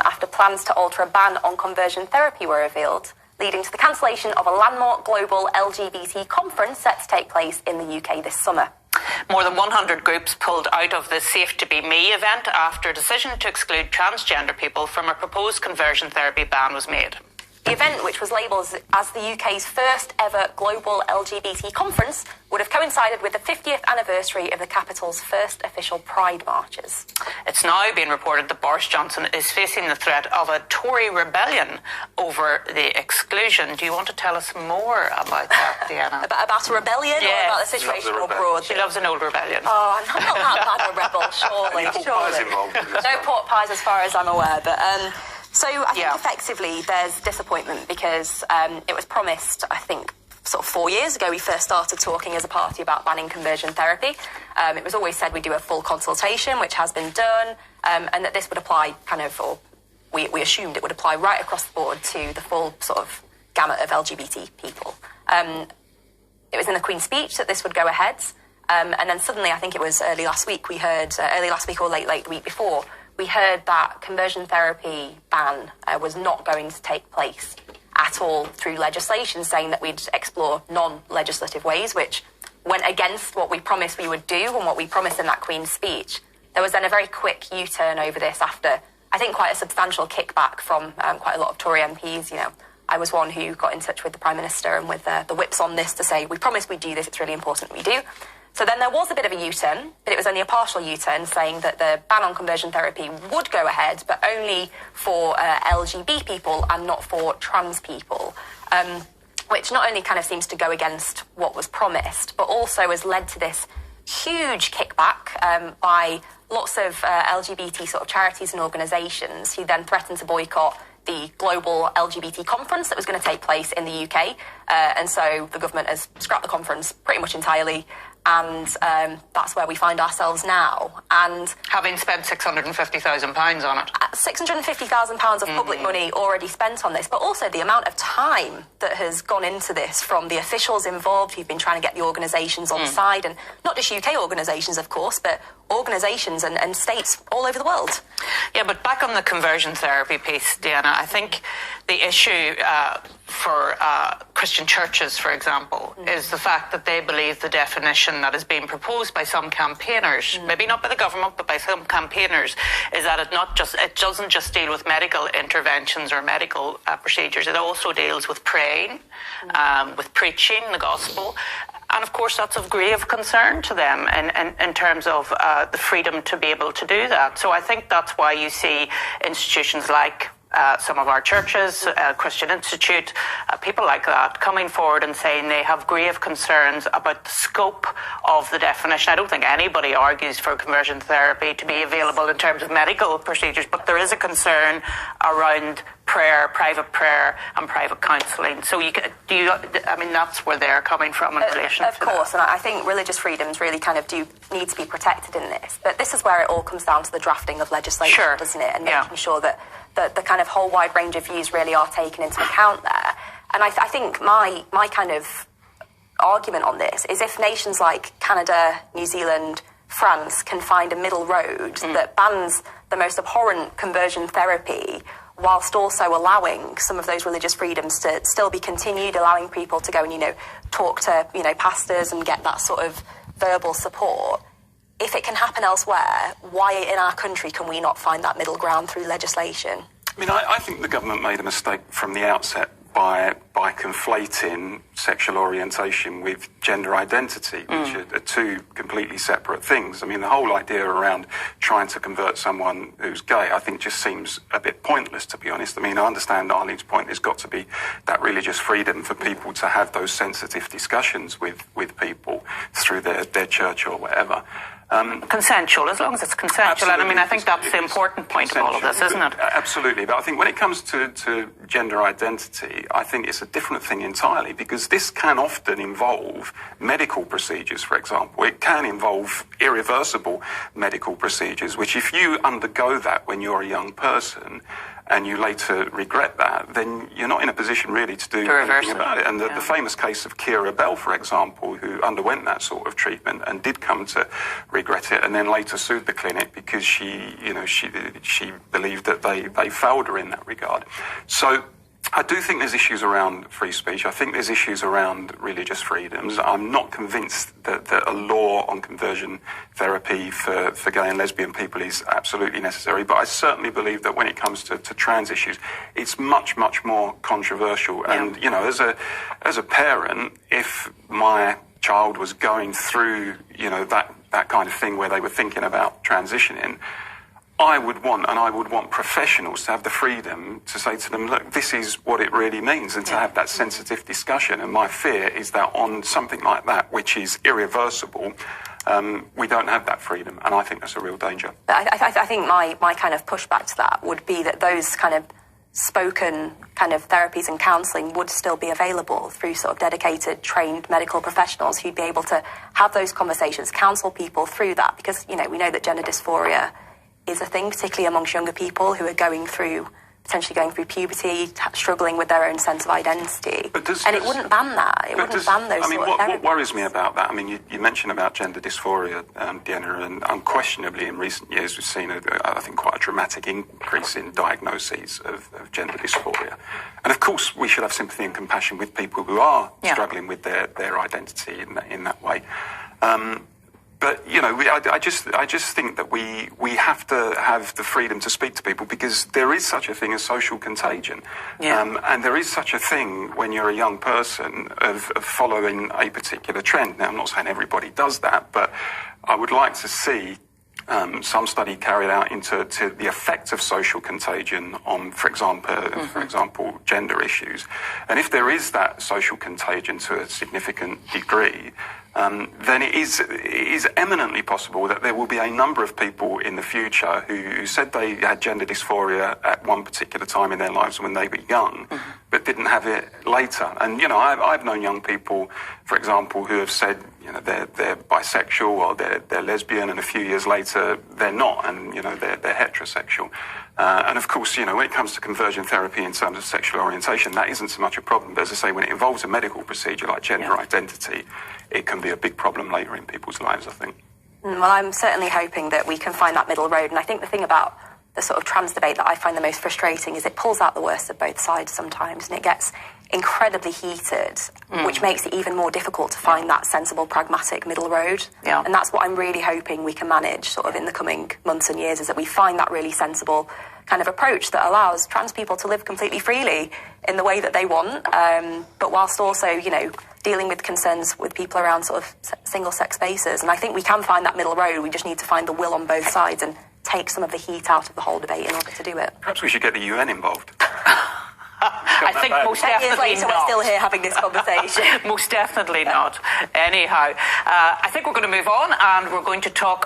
after plans to alter a ban on conversion therapy were revealed, leading to the cancellation of a landmark global LGBT conference set to take place in the UK this summer. More than 100 groups pulled out of the Safe to Be Me event after a decision to exclude transgender people from a proposed conversion therapy ban was made. The event, which was labelled as the UK's first ever global LGBT conference, would have coincided with the 50th anniversary of the capital's first official Pride marches. It's now been reported that Boris Johnson is facing the threat of a Tory rebellion over the exclusion. Do you want to tell us more about that, Deanna? about a rebellion or about the situation abroad? She loves an old rebellion. Oh, I'm not that bad a rebel, surely. No pork pies as far as I'm aware, but... So I think effectively there's disappointment because it was promised, I think, sort of 4 years ago we first started talking as a party about banning conversion therapy. It was always said we'd do a full consultation, which has been done, and that this would apply or we assumed it would apply right across the board to the full sort of gamut of LGBT people. It was in the Queen's speech that this would go ahead, and then suddenly, I think it was early last week or late the week before, we heard that conversion therapy ban was not going to take place at all through legislation, saying that we'd explore non-legislative ways, which went against what we promised we would do and what we promised in that Queen's speech. There was then a very quick U-turn over this after, I think, quite a substantial kickback from quite a lot of Tory MPs. You know, I was one who got in touch with the Prime Minister and with the whips on this to say, we promised we'd do this, it's really important we do. So then there was a bit of a U-turn, but it was only a partial U-turn, saying that the ban on conversion therapy would go ahead, but only for LGBT people and not for trans people, which not only kind of seems to go against what was promised, but also has led to this huge kickback by lots of LGBT sort of charities and organisations who then threatened to boycott the global LGBT conference that was going to take place in the UK. And so the government has scrapped the conference pretty much entirely. And that's where we find ourselves now. And having spent £650,000 on it. £650,000 of public money already spent on this, but also the amount of time that has gone into this from the officials involved who've been trying to get the organisations on side, and not just UK organisations, of course, but organisations and states all over the world. Yeah, but back on the conversion therapy piece, Deanna, I think the issue for Christian churches, for example, is the fact that they believe the definition that is being proposed by some campaigners, maybe not by the government, but by some campaigners, is that it doesn't just deal with medical interventions or medical procedures. It also deals with praying, with preaching the gospel. And of course, that's of grave concern to them in terms of the freedom to be able to do that. So I think that's why you see institutions like some of our churches, Christian Institute, people like that, coming forward and saying they have grave concerns about the scope of the definition. I don't think anybody argues for conversion therapy to be available in terms of medical procedures, but there is a concern around prayer, and private counselling. So that's where they're coming from in relation to that. Of course, and I think religious freedoms really kind of do need to be protected in this. But this is where it all comes down to the drafting of legislation, doesn't it? And making sure that the kind of whole wide range of views really are taken into account there. And I think my kind of argument on this is if nations like Canada, New Zealand, France can find a middle road that bans the most abhorrent conversion therapy whilst also allowing some of those religious freedoms to still be continued, allowing people to go and, talk to, pastors and get that sort of verbal support. If it can happen elsewhere, why in our country can we not find that middle ground through legislation? I think the government made a mistake from the outset by conflating sexual orientation with gender identity, which are two completely separate things. The whole idea around trying to convert someone who's gay, I think, just seems a bit pointless, to be honest. I understand Arlene's point. There's got to be that religious freedom for people to have those sensitive discussions with people through their church or whatever. Consensual, as long as it's consensual. Absolutely. And I think that's the important point of all of this, isn't it? Absolutely. But I think when it comes to gender identity, I think it's a different thing entirely, because this can often involve medical procedures, for example. It can involve irreversible medical procedures, which if you undergo that when you're a young person and you later regret that, then you're not in a position really to do anything about it. And the famous case of Keira Bell, for example, who underwent that sort of treatment and did come to regret it, and then later sued the clinic because she believed that they failed her in that regard. So I do think there's issues around free speech. I think there's issues around religious freedoms. I'm not convinced that a law on conversion therapy for gay and lesbian people is absolutely necessary, but I certainly believe that when it comes to trans issues, it's much, much more controversial. Yeah. And, you know, as a parent, if my child was going through, you know, that kind of thing where they were thinking about transitioning, I would want professionals to have the freedom to say to them, look, this is what it really means, and to have that sensitive discussion. And my fear is that on something like that, which is irreversible, we don't have that freedom, and I think that's a real danger. But I think my kind of pushback to that would be that those kind of spoken kind of therapies and counselling would still be available through sort of dedicated, trained medical professionals who'd be able to have those conversations, counsel people through that, because, you know, we know that gender dysphoria is a thing, particularly amongst younger people who are potentially going through puberty, struggling with their own sense of identity. It wouldn't ban that. It wouldn't ban those sort of therapies. What worries me about that, I mean, you mentioned about gender dysphoria, Deanna, and unquestionably in recent years we've seen, I think, quite a dramatic increase in diagnoses of gender dysphoria. And of course, we should have sympathy and compassion with people who are struggling with their identity in that way. But, you know, I just think that we have to have the freedom to speak to people, because there is such a thing as social contagion. Yeah. And there is such a thing when you're a young person of following a particular trend. Now, I'm not saying everybody does that, but I would like to see some study carried out into the effect of social contagion on, for example, gender issues. And if there is that social contagion to a significant degree, then it is eminently possible that there will be a number of people in the future who said they had gender dysphoria at one particular time in their lives when they were young, but didn't have it later. And, you know, I've known young people, for example, who have said, you know, they're bisexual or they're lesbian, and a few years later they're not, and, you know, they're heterosexual. And of course, you know, when it comes to conversion therapy in terms of sexual orientation, that isn't so much a problem. But as I say, when it involves a medical procedure like gender identity, it can be a big problem later in people's lives, I think. Well, I'm certainly hoping that we can find that middle road. And I think the thing about the sort of trans debate that I find the most frustrating is it pulls out the worst of both sides sometimes, and it gets incredibly heated, which makes it even more difficult to find that sensible, pragmatic middle road. Yeah. And that's what I'm really hoping we can manage sort of in the coming months and years, is that we find that really sensible kind of approach that allows trans people to live completely freely in the way that they want, but whilst also, you know, dealing with concerns with people around sort of single-sex spaces. And I think we can find that middle road. We just need to find the will on both sides and take some of the heat out of the whole debate in order to do it. Perhaps we should get the UN involved. I think most definitely years later, we're still here having this conversation. Most definitely not. Anyhow, I think we're going to move on, and we're going to talk